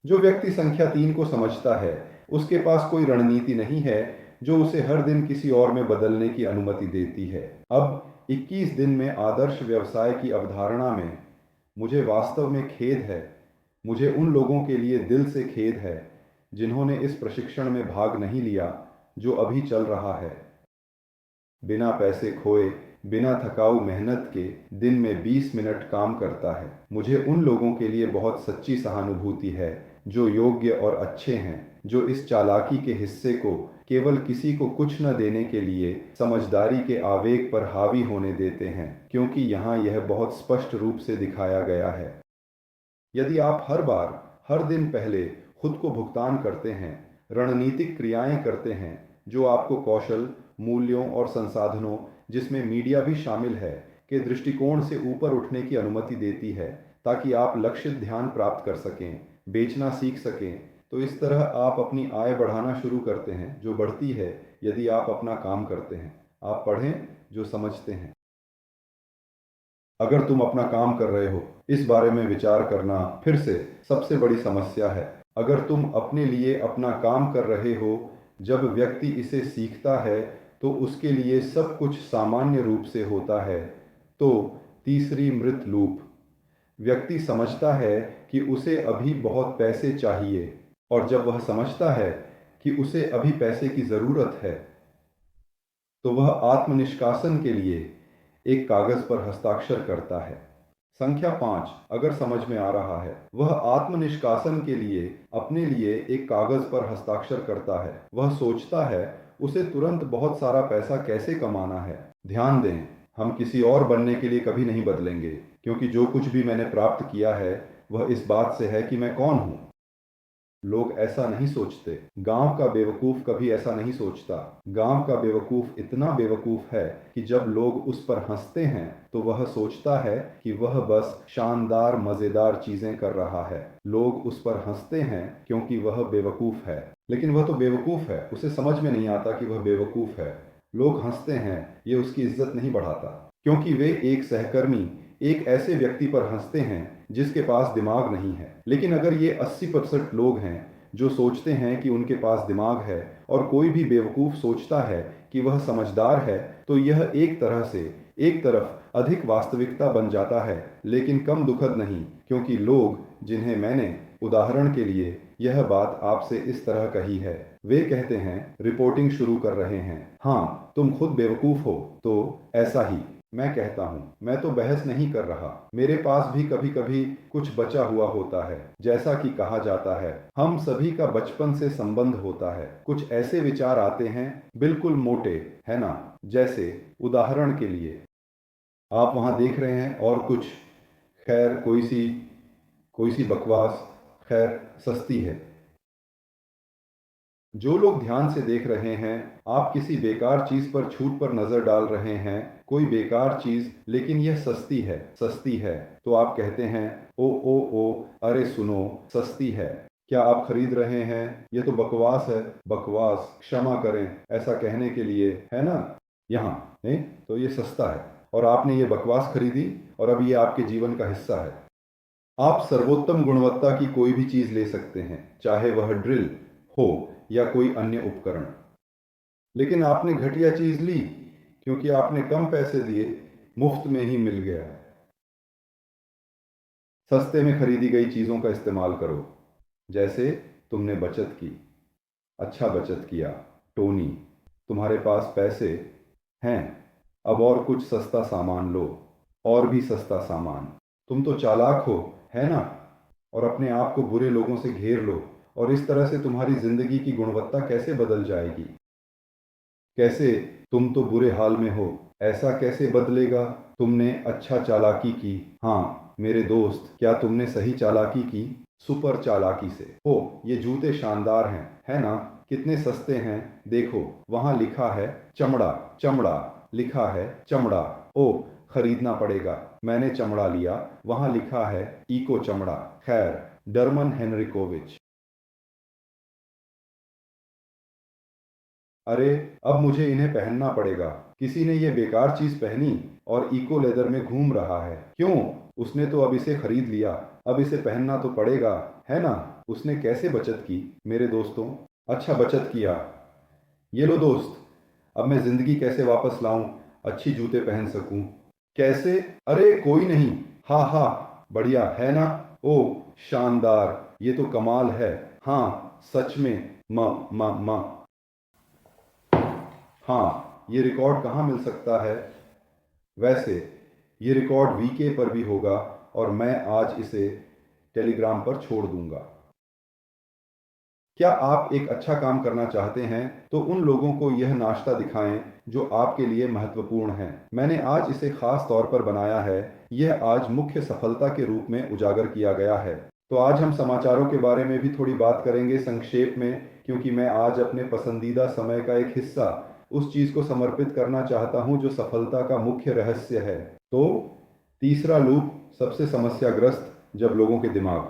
जो व्यक्ति संख्या 3 को समझता है, उसके पास कोई रणनीति नहीं है जो उसे हर दिन किसी और में बदलने की अनुमति देती है। अब 21 दिन में आदर्श व्यवसाय की अवधारणा में मुझे वास्तव में खेद है। मुझे उन लोगों के लिए दिल से खेद है जिन्होंने इस प्रशिक्षण में भाग नहीं लिया जो अभी चल रहा है। बिना पैसे खोए, बिना थकाऊ मेहनत के दिन में 20 मिनट काम करता है। मुझे उन लोगों के लिए बहुत सच्ची सहानुभूति है जो योग्य और अच्छे हैं, जो इस चालाकी के हिस्से को केवल किसी को कुछ न देने के लिए समझदारी के आवेग पर हावी होने देते हैं, क्योंकि यहाँ यह बहुत स्पष्ट रूप से दिखाया गया है। यदि आप हर बार, हर दिन पहले खुद को भुगतान करते हैं, रणनीतिक क्रियाएं करते हैं जो आपको कौशल, मूल्यों और संसाधनों, जिसमें मीडिया भी शामिल है, के दृष्टिकोण से ऊपर उठने की अनुमति देती है, ताकि आप लक्षित ध्यान प्राप्त कर सकें, बेचना सीख सकें, तो इस तरह आप अपनी आय बढ़ाना शुरू करते हैं, जो बढ़ती है यदि आप अपना काम करते हैं। आप पढ़ें जो समझते हैं। अगर तुम अपना काम कर रहे हो, इस बारे में विचार करना फिर से सबसे बड़ी समस्या है। अगर तुम अपने लिए अपना काम कर रहे हो, जब व्यक्ति इसे सीखता है तो उसके लिए सब कुछ सामान्य रूप से होता है। तो तीसरी मृत लूप, व्यक्ति समझता है कि उसे अभी बहुत पैसे चाहिए, और जब वह समझता है कि उसे अभी पैसे की ज़रूरत है तो वह आत्मनिष्कासन के लिए एक कागज़ पर हस्ताक्षर करता है। संख्या 5, अगर समझ में आ रहा है, वह आत्मनिष्कासन के लिए अपने लिए एक कागज़ पर हस्ताक्षर करता है। वह सोचता है उसे तुरंत बहुत सारा पैसा कैसे कमाना है। ध्यान दें, हम किसी और बनने के लिए कभी नहीं बदलेंगे, क्योंकि जो कुछ भी मैंने प्राप्त किया है वह इस बात से है कि मैं कौन हूँ। लोग ऐसा नहीं सोचते। गांव का बेवकूफ़ कभी ऐसा नहीं सोचता। गांव का बेवकूफ़ इतना बेवकूफ़ है कि जब लोग उस पर हंसते हैं तो वह सोचता है कि वह बस शानदार मज़ेदार चीज़ें कर रहा है। लोग उस पर हंसते हैं क्योंकि वह बेवकूफ़ है, लेकिन वह तो बेवकूफ़ है, उसे समझ में नहीं आता कि वह बेवकूफ़ है। लोग हंसते हैं, ये उसकी इज्जत नहीं बढ़ाता, क्योंकि वे एक सहकर्मी, एक ऐसे व्यक्ति पर हंसते हैं जिसके पास दिमाग नहीं है। लेकिन अगर ये 80% लोग हैं जो सोचते हैं कि उनके पास दिमाग है, और कोई भी बेवकूफ़ सोचता है कि वह समझदार है, तो यह एक तरह से एक तरफ अधिक वास्तविकता बन जाता है, लेकिन कम दुखद नहीं, क्योंकि लोग जिन्हें मैंने उदाहरण के लिए यह बात आपसे इस तरह कही है, वे कहते हैं रिपोर्टिंग शुरू कर रहे हैं, हाँ तुम खुद बेवकूफ़ हो। तो ऐसा ही मैं कहता हूँ, मैं तो बहस नहीं कर रहा, मेरे पास भी कभी कभी कुछ बचा हुआ होता है। जैसा कि कहा जाता है, हम सभी का बचपन से संबंध होता है। कुछ ऐसे विचार आते हैं, बिल्कुल मोटे, है ना? जैसे उदाहरण के लिए आप वहाँ देख रहे हैं और कुछ, खैर कोई सी बकवास, खैर सस्ती है। जो लोग ध्यान से देख रहे हैं, आप किसी बेकार चीज पर छूट पर नजर डाल रहे हैं, कोई बेकार चीज, लेकिन यह सस्ती है, सस्ती है। तो आप कहते हैं ओ, अरे सुनो, सस्ती है। क्या आप खरीद रहे हैं? यह तो बकवास है। बकवास, क्षमा करें ऐसा कहने के लिए, है ना? यहाँ नहीं तो ये सस्ता है, और आपने ये बकवास खरीदी, और अब ये आपके जीवन का हिस्सा है। आप सर्वोत्तम गुणवत्ता की कोई भी चीज ले सकते हैं, चाहे वह ड्रिल हो या कोई अन्य उपकरण, लेकिन आपने घटिया चीज ली क्योंकि आपने कम पैसे दिए, मुफ्त में ही मिल गया। सस्ते में खरीदी गई चीजों का इस्तेमाल करो। जैसे तुमने बचत की, अच्छा बचत किया। टोनी, तुम्हारे पास पैसे हैं, अब और कुछ सस्ता सामान लो, और भी सस्ता सामान। तुम तो चालाक हो, है ना? और अपने आप को बुरे लोगों से घेर लो, और इस तरह से तुम्हारी जिंदगी की गुणवत्ता कैसे बदल जाएगी? कैसे? तुम तो बुरे हाल में हो, ऐसा कैसे बदलेगा? तुमने अच्छा चालाकी की। हाँ मेरे दोस्त, क्या तुमने सही चालाकी की? सुपर चालाकी से। ओ, ये जूते शानदार हैं, है ना? कितने सस्ते हैं, देखो वहां लिखा है चमड़ा। चमड़ा लिखा है, चमड़ा। ओ, खरीदना पड़ेगा। मैंने चमड़ा लिया, वहां लिखा है इको चमड़ा। खैर, डरमन हेनरिकोविच। अरे, अब मुझे इन्हें पहनना पड़ेगा। किसी ने ये बेकार चीज पहनी और इको लेदर में घूम रहा है। क्यों? उसने तो अब इसे खरीद लिया, अब इसे पहनना तो पड़ेगा, है ना? उसने कैसे बचत की मेरे दोस्तों? अच्छा बचत किया। ये लो दोस्त, अब मैं जिंदगी कैसे वापस लाऊं, अच्छी जूते पहन सकूं? कैसे? अरे कोई नहीं। हा हा, बढ़िया है ना? ओ, शानदार, ये तो कमाल है। हाँ सच में। म म म हाँ, ये रिकॉर्ड कहाँ मिल सकता है? वैसे ये रिकॉर्ड वीके पर भी होगा, और मैं आज इसे टेलीग्राम पर छोड़ दूंगा। क्या आप एक अच्छा काम करना चाहते हैं तो उन लोगों को यह नाश्ता दिखाएं जो आपके लिए महत्वपूर्ण है। मैंने आज इसे खास तौर पर बनाया है, यह आज मुख्य सफलता के रूप में उजागर किया गया है। तो आज हम समाचारों के बारे में भी थोड़ी बात करेंगे संक्षेप में, क्योंकि मैं आज अपने पसंदीदा समय का एक हिस्सा उस चीज को समर्पित करना चाहता हूं जो सफलता का मुख्य रहस्य है। तो तीसरा लूप सबसे समस्याग्रस्त, जब लोगों के दिमाग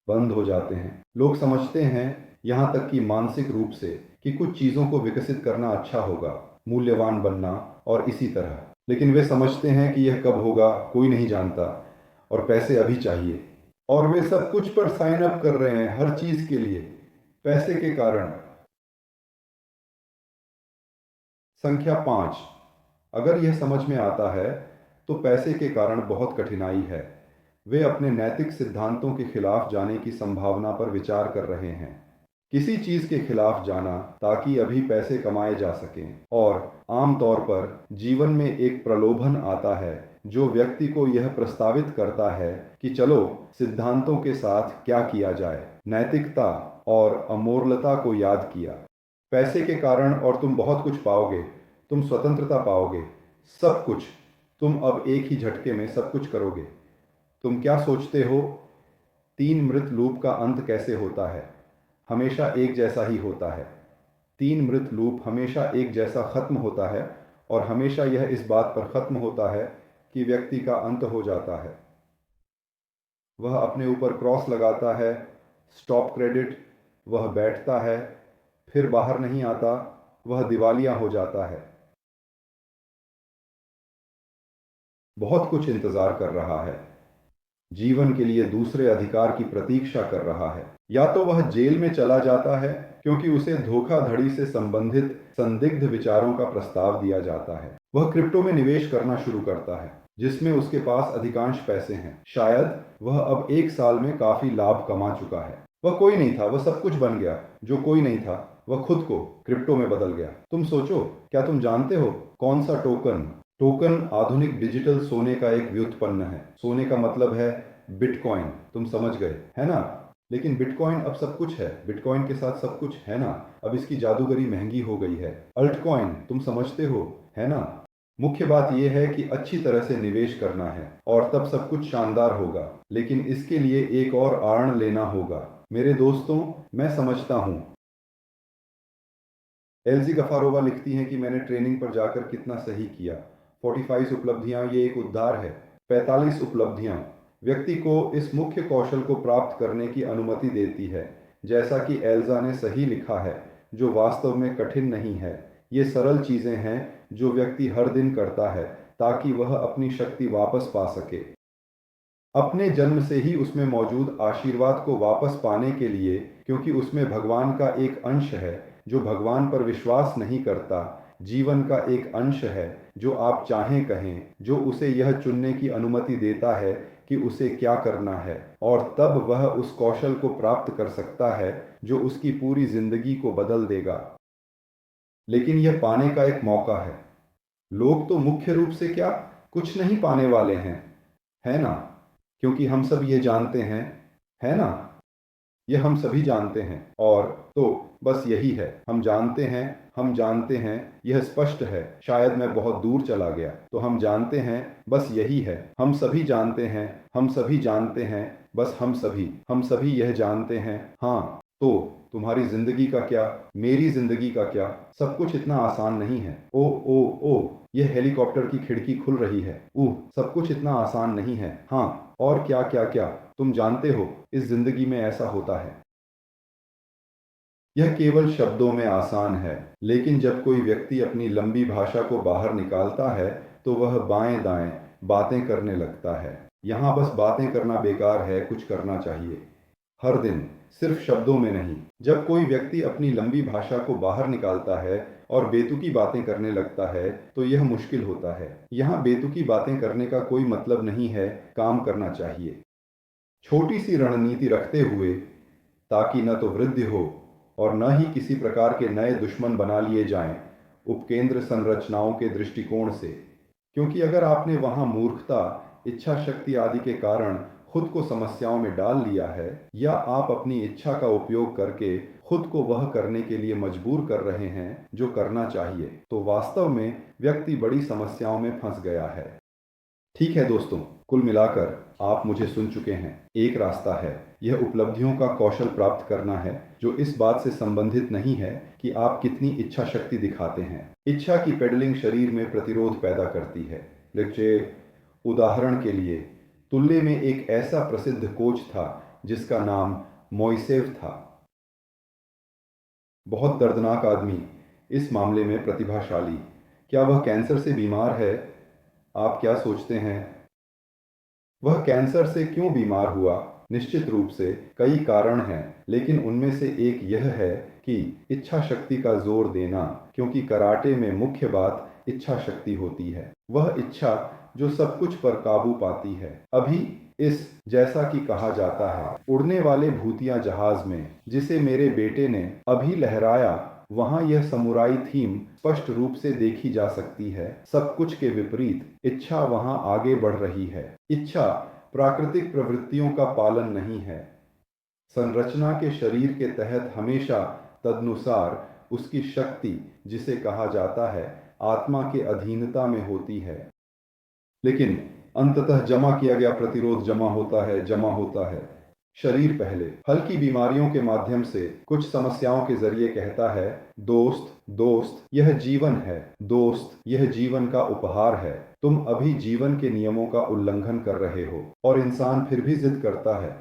बंद हो जाते हैं। लोग समझते हैं, यहाँ तक कि मानसिक रूप से, कि कुछ चीज़ों को विकसित करना अच्छा होगा, मूल्यवान बनना और इसी तरह। लेकिन वे समझते हैं कि यह कब होगा कोई नहीं जानता और पैसे अभी चाहिए, और वे सब कुछ पर साइन अप कर रहे हैं, हर चीज के लिए पैसे के कारण। संख्या 5, अगर यह समझ में आता है तो पैसे के कारण बहुत कठिनाई है। वे अपने नैतिक सिद्धांतों के खिलाफ जाने की संभावना पर विचार कर रहे हैं। किसी चीज के खिलाफ जाना ताकि अभी पैसे कमाए जा सकें, और आमतौर पर जीवन में एक प्रलोभन आता है जो व्यक्ति को यह प्रस्तावित करता है कि चलो सिद्धांतों के साथ क्या किया जाए। नैतिकता और अमूल्यता को याद किया। पैसे के कारण और तुम बहुत कुछ पाओगे, तुम स्वतंत्रता पाओगे, सब कुछ। तुम अब एक ही झटके में सब कुछ करोगे। तुम क्या सोचते हो? 3 मृत लूप का अंत कैसे होता है? हमेशा एक जैसा ही होता है। 3 मृत लूप हमेशा एक जैसा खत्म होता है, और हमेशा यह इस बात पर खत्म होता है कि व्यक्ति का अंत हो जाता है। वह अपने ऊपर क्रॉस लगाता है, स्टॉप क्रेडिट, वह बैठता है, फिर बाहर नहीं आता, वह दिवालिया हो जाता है। बहुत कुछ इंतजार कर रहा है, जीवन के लिए दूसरे अधिकार की प्रतीक्षा कर रहा है। या तो वह जेल में चला जाता है क्योंकि उसे धोखाधड़ी से संबंधित संदिग्ध विचारों का प्रस्ताव दिया जाता है। वह क्रिप्टो में निवेश करना शुरू करता है जिसमें उसके पास अधिकांश पैसे हैं। शायद वह अब 1 साल में काफी लाभ कमा चुका है। वह कोई नहीं था, वह सब कुछ बन गया। जो कोई नहीं था वह खुद को क्रिप्टो में बदल गया। तुम सोचो, क्या तुम जानते हो कौन सा टोकन? टोकन आधुनिक डिजिटल सोने का एक व्युत्पन्न है। सोने का मतलब है बिटकॉइन, तुम समझ गए है ना? लेकिन बिटकॉइन अब सब कुछ है, बिटकॉइन के साथ सब कुछ है ना? अब इसकी जादूगरी महंगी हो गई है। अल्टकॉइन, तुम समझते हो है ना? मुख्य बात यह है कि अच्छी तरह से निवेश करना है और तब सब कुछ शानदार होगा, लेकिन इसके लिए एक और आर्ण लेना होगा। मेरे दोस्तों, मैं समझता हूं। एलजी गफारोवा लिखती हैं कि मैंने ट्रेनिंग पर जाकर कितना सही किया। 45 उपलब्धियां, ये एक उद्धार है। 45 उपलब्धियां व्यक्ति को इस मुख्य कौशल को प्राप्त करने की अनुमति देती है। जैसा कि एल्जा ने सही लिखा है, जो वास्तव में कठिन नहीं है। ये सरल चीजें हैं जो व्यक्ति हर दिन करता है ताकि वह अपनी शक्ति वापस पा सके, अपने जन्म से ही उसमें मौजूद आशीर्वाद को वापस पाने के लिए, क्योंकि उसमें भगवान का एक अंश है जो भगवान पर विश्वास नहीं करता। जीवन का एक अंश है जो आप चाहें कहें, जो उसे यह चुनने की अनुमति देता है कि उसे क्या करना है, और तब वह उस कौशल को प्राप्त कर सकता है जो उसकी पूरी जिंदगी को बदल देगा। लेकिन यह पाने का एक मौका है। लोग तो मुख्य रूप से क्या कुछ नहीं पाने वाले हैं, है ना? क्योंकि हम सब ये जानते हैं, है ना? ये हम सभी जानते हैं, और तो बस यही है, हम जानते हैं, हम जानते हैं, यह स्पष्ट है। शायद मैं बहुत दूर चला गया। तो हम जानते हैं, बस यही है, हम सभी जानते हैं, हम सभी जानते हैं, बस हम सभी यह जानते हैं। हाँ, तो तुम्हारी जिंदगी का क्या, मेरी जिंदगी का क्या? सब कुछ इतना आसान नहीं है। ओ ओ ओ, यह हेलीकॉप्टर की खिड़की खुल रही है। सब कुछ इतना आसान नहीं है। हाँ, और क्या क्या क्या, तुम जानते हो, इस जिंदगी में ऐसा होता है। यह केवल शब्दों में आसान है, लेकिन जब कोई व्यक्ति अपनी लंबी भाषा को बाहर निकालता है तो वह बाएं दाएं बातें करने लगता है। यहाँ बस बातें करना बेकार है, कुछ करना चाहिए हर दिन, सिर्फ शब्दों में नहीं। जब कोई व्यक्ति अपनी लंबी भाषा को बाहर निकालता है और बेतुकी बातें करने लगता है तो यह मुश्किल होता है। यहाँ बेतुकी बातें करने का कोई मतलब नहीं है, काम करना चाहिए। छोटी सी रणनीति रखते हुए, ताकि न तो वृद्धि हो और न ही किसी प्रकार के नए दुश्मन बना लिए जाएं उपकेंद्र संरचनाओं के दृष्टिकोण से। क्योंकि अगर आपने वहां मूर्खता, इच्छा शक्ति आदि के कारण खुद को समस्याओं में डाल लिया है, या आप अपनी इच्छा का उपयोग करके खुद को वह करने के लिए मजबूर कर रहे हैं जो करना चाहिए, तो वास्तव में व्यक्ति बड़ी समस्याओं में फंस गया है। ठीक है दोस्तों, कुल मिलाकर आप मुझे सुन चुके हैं। एक रास्ता है, यह उपलब्धियों का कौशल प्राप्त करना है जो इस बात से संबंधित नहीं है कि आप कितनी इच्छा शक्ति दिखाते हैं। इच्छा की पेडलिंग शरीर में प्रतिरोध पैदा करती है। लेकिन उदाहरण के लिए, तुल्ले में एक ऐसा प्रसिद्ध कोच था जिसका नाम मोइसेव था। बहुत दर्दनाक आदमी, इस मामले में प्रतिभाशाली। क्या वह कैंसर से बीमार है? आप क्या सोचते हैं? वह कैंसर से क्यों बीमार हुआ? निश्चित रूप से कई कारण हैं, लेकिन उनमें से एक यह है कि इच्छा शक्ति का जोर देना, क्योंकि कराटे में मुख्य बात इच्छा शक्ति होती है। वह इच्छा जो सब कुछ पर काबू पाती है। अभी इस जैसा कि कहा जाता है, उड़ने वाले भूतिया जहाज में जिसे मेरे बेटे ने अभी लहराया, वहां यह समुराई थीम स्पष्ट रूप से देखी जा सकती है। सब कुछ के विपरीत इच्छा वहां आगे बढ़ रही है। इच्छा प्राकृतिक प्रवृत्तियों का पालन नहीं है। संरचना के शरीर के तहत हमेशा तदनुसार उसकी शक्ति, जिसे कहा जाता है, आत्मा के अधीनता में होती है। लेकिन अंततः जमा किया गया प्रतिरोध जमा होता है। शरीर पहले हल्की बीमारियों के माध्यम से कुछ समस्याओं के जरिए कहता है, दोस्त दोस्त यह जीवन है, दोस्त यह जीवन का उपहार है। तुम अभी जीवन के नियमों का उल्लंघन कर रहे हो। और इंसान फिर भी जिद करता है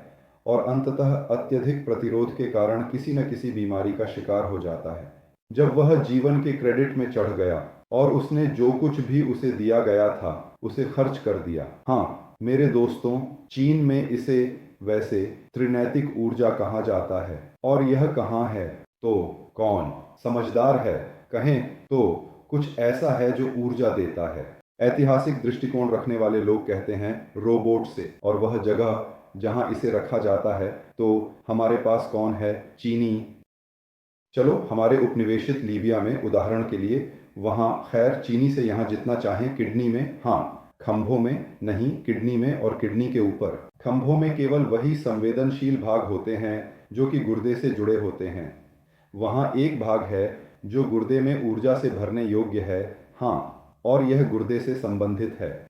और अंततः अत्यधिक प्रतिरोध के कारण किसी न किसी बीमारी का शिकार हो जाता है। जब वह जीवन के क्रेडिट में चढ़ गया और उसने जो कुछ भी उसे दिया गया था उसे खर्च कर दिया। हाँ मेरे दोस्तों, चीन में इसे वैसे त्रिनैतिक ऊर्जा कहा जाता है। और यह कहाँ है? तो कौन समझदार है? कहें तो कुछ ऐसा है जो ऊर्जा देता है। ऐतिहासिक दृष्टिकोण रखने वाले लोग कहते हैं रोबोट से, और वह जगह जहां इसे रखा जाता है, तो हमारे पास कौन है? चीनी। चलो हमारे उपनिवेशित लीबिया में उदाहरण के लिए, वहाँ खैर चीनी से यहाँ जितना चाहें, किडनी में, हाँ खंभों में नहीं, किडनी में और किडनी के ऊपर। खंभों में केवल वही संवेदनशील भाग होते हैं जो कि गुर्दे से जुड़े होते हैं। वहाँ एक भाग है जो गुर्दे में ऊर्जा से भरने योग्य है, हाँ, और यह गुर्दे से संबंधित है।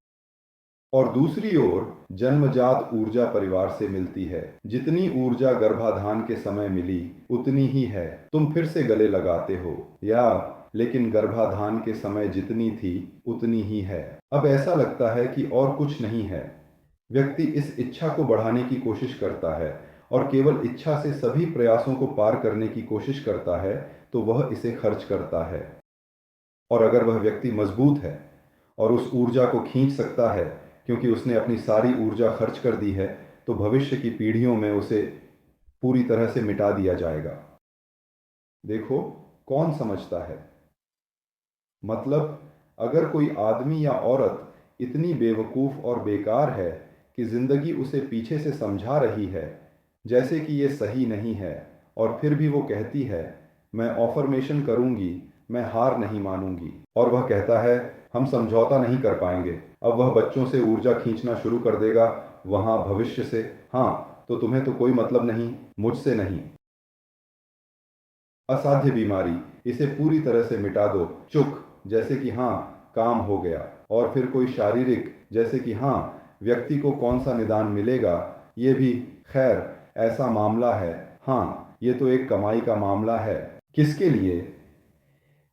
और दूसरी ओर जन्मजात ऊर्जा परिवार से मिलती है। जितनी ऊर्जा गर्भाधान के समय मिली उतनी ही है। तुम फिर से गले लगाते हो या, लेकिन गर्भाधान के समय जितनी थी उतनी ही है। अब ऐसा लगता है कि और कुछ नहीं है। व्यक्ति इस इच्छा को बढ़ाने की कोशिश करता है और केवल इच्छा से सभी प्रयासों को पार करने की कोशिश करता है, तो वह इसे खर्च करता है। और अगर वह व्यक्ति मजबूत है और उस ऊर्जा को खींच सकता है, क्योंकि उसने अपनी सारी ऊर्जा खर्च कर दी है, तो भविष्य की पीढ़ियों में उसे पूरी तरह से मिटा दिया जाएगा। देखो कौन समझता है? मतलब अगर कोई आदमी या औरत इतनी बेवकूफ़ और बेकार है कि जिंदगी उसे पीछे से समझा रही है जैसे कि ये सही नहीं है, और फिर भी वो कहती है मैं ऑफर्मेशन करूंगी, मैं हार नहीं मानूंगी, और वह कहता है हम समझौता नहीं कर पाएंगे, अब वह बच्चों से ऊर्जा खींचना शुरू कर देगा, वहां भविष्य से। हाँ तो तुम्हें तो कोई मतलब नहीं, मुझसे नहीं। असाध्य बीमारी, इसे पूरी तरह से मिटा दो, चुक, जैसे कि हाँ काम हो गया। और फिर कोई शारीरिक, जैसे कि हाँ व्यक्ति को कौन सा निदान मिलेगा, ये भी खैर ऐसा मामला है। हाँ ये तो एक कमाई का मामला है। किसके लिए?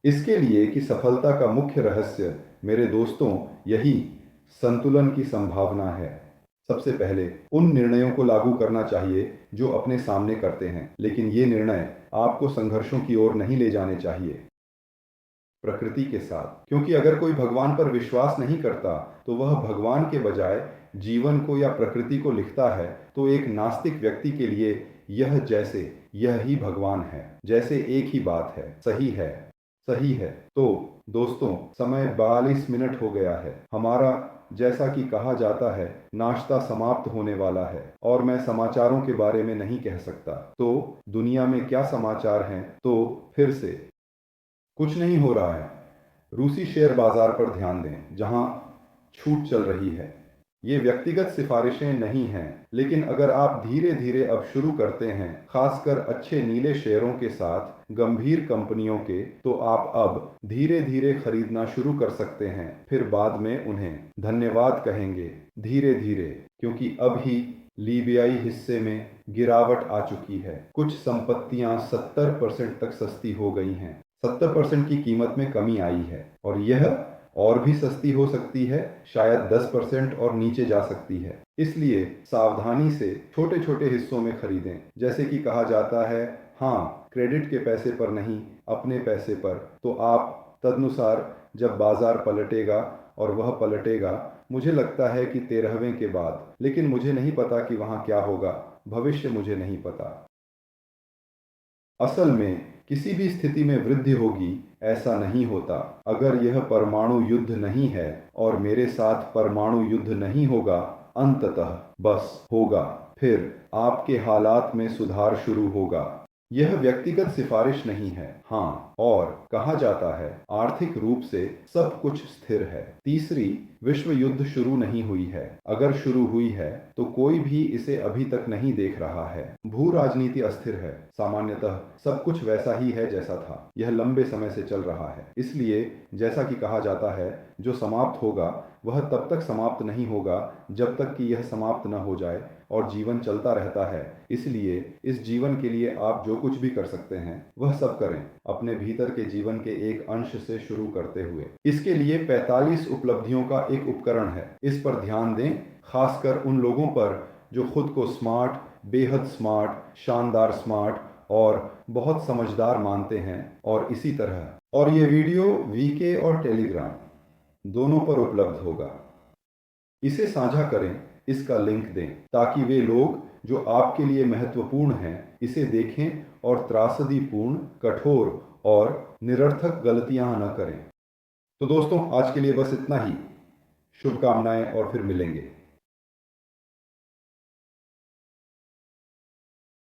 इसके लिए कि सफलता का मुख्य रहस्य, मेरे दोस्तों, यही संतुलन की संभावना है। सबसे पहले उन निर्णयों को लागू करना चाहिए जो अपने सामने करते हैं, लेकिन ये निर्णय आपको संघर्षों की ओर नहीं ले जाने चाहिए। प्रकृति के साथ, क्योंकि अगर कोई भगवान पर विश्वास नहीं करता तो वह भगवान के बजाय जीवन को या प्रकृति को लिखता है, तो एक नास्तिक व्यक्ति के लिए यह ही भगवान है, जैसे एक ही बात है, सही है, सही है। तो दोस्तों, समय 42 मिनट हो गया है। हमारा, जैसा कि कहा जाता है, नाश्ता समाप्त होने वाला है, और मैं समाचारों के बारे में नहीं कह सकता। तो दुनिया में क्या समाचार हैं? तो फिर से कुछ नहीं हो रहा है। रूसी शेयर बाजार पर ध्यान दें, जहां छूट चल रही है। ये व्यक्तिगत सिफारिशें नहीं हैं, लेकिन अगर आप धीरे धीरे अब शुरू करते हैं, खासकर अच्छे नीले शेयरों के साथ गंभीर कंपनियों के, तो आप अब धीरे धीरे खरीदना शुरू कर सकते हैं। फिर बाद में उन्हें धन्यवाद कहेंगे, धीरे धीरे, क्योंकि अब ही लीबियाई हिस्से में गिरावट आ चुकी है। कुछ संपत्तियां 70% तक सस्ती हो गई हैं। 70% की कीमत में कमी आई है, और यह और भी सस्ती हो सकती है, शायद 10% और नीचे जा सकती है। इसलिए सावधानी से छोटे छोटे हिस्सों में खरीदें। जैसे कि कहा जाता है, हाँ क्रेडिट के पैसे पर नहीं, अपने पैसे पर। तो आप तदनुसार जब बाजार पलटेगा और वह पलटेगा। मुझे लगता है कि 13वें के बाद, लेकिन मुझे नहीं पता कि वहाँ क्या होगा। भविष्य मुझे नहीं पता। असल में किसी भी स्थिति में वृद्धि होगी, ऐसा नहीं होता। अगर यह परमाणु युद्ध नहीं है और मेरे साथ परमाणु युद्ध नहीं होगा, अंततः बस होगा, फिर आपके हालात में सुधार शुरू होगा। यह व्यक्तिगत सिफारिश नहीं है। हाँ, और कहा जाता है आर्थिक रूप से सब कुछ स्थिर है। तीसरी विश्व युद्ध शुरू नहीं हुई है। अगर शुरू हुई है तो कोई भी इसे अभी तक नहीं देख रहा है। भू राजनीति अस्थिर है। सामान्यतः सब कुछ वैसा ही है जैसा था। यह लंबे समय से चल रहा है। इसलिए जैसा कि कहा जाता है, जो समाप्त होगा वह तब तक समाप्त नहीं होगा जब तक कि यह समाप्त न हो जाए, और जीवन चलता रहता है। इसलिए इस जीवन के लिए आप जो कुछ भी कर सकते हैं वह सब करें, अपने भीतर के जीवन के एक अंश से शुरू करते हुए। इसके लिए 45 उपलब्धियों का एक उपकरण है। इस पर ध्यान दें, खासकर उन लोगों पर जो खुद को स्मार्ट, बेहद स्मार्ट, शानदार स्मार्ट और बहुत समझदार मानते हैं। और इसी तरह, और ये वीडियो वीके और टेलीग्राम दोनों पर उपलब्ध होगा। इसे साझा करें, इसका लिंक दें, ताकि वे लोग जो आपके लिए महत्वपूर्ण हैं इसे देखें और त्रासदीपूर्ण, कठोर और निरर्थक गलतियां न करें। तो दोस्तों, आज के लिए बस इतना ही। शुभकामनाएं और फिर मिलेंगे।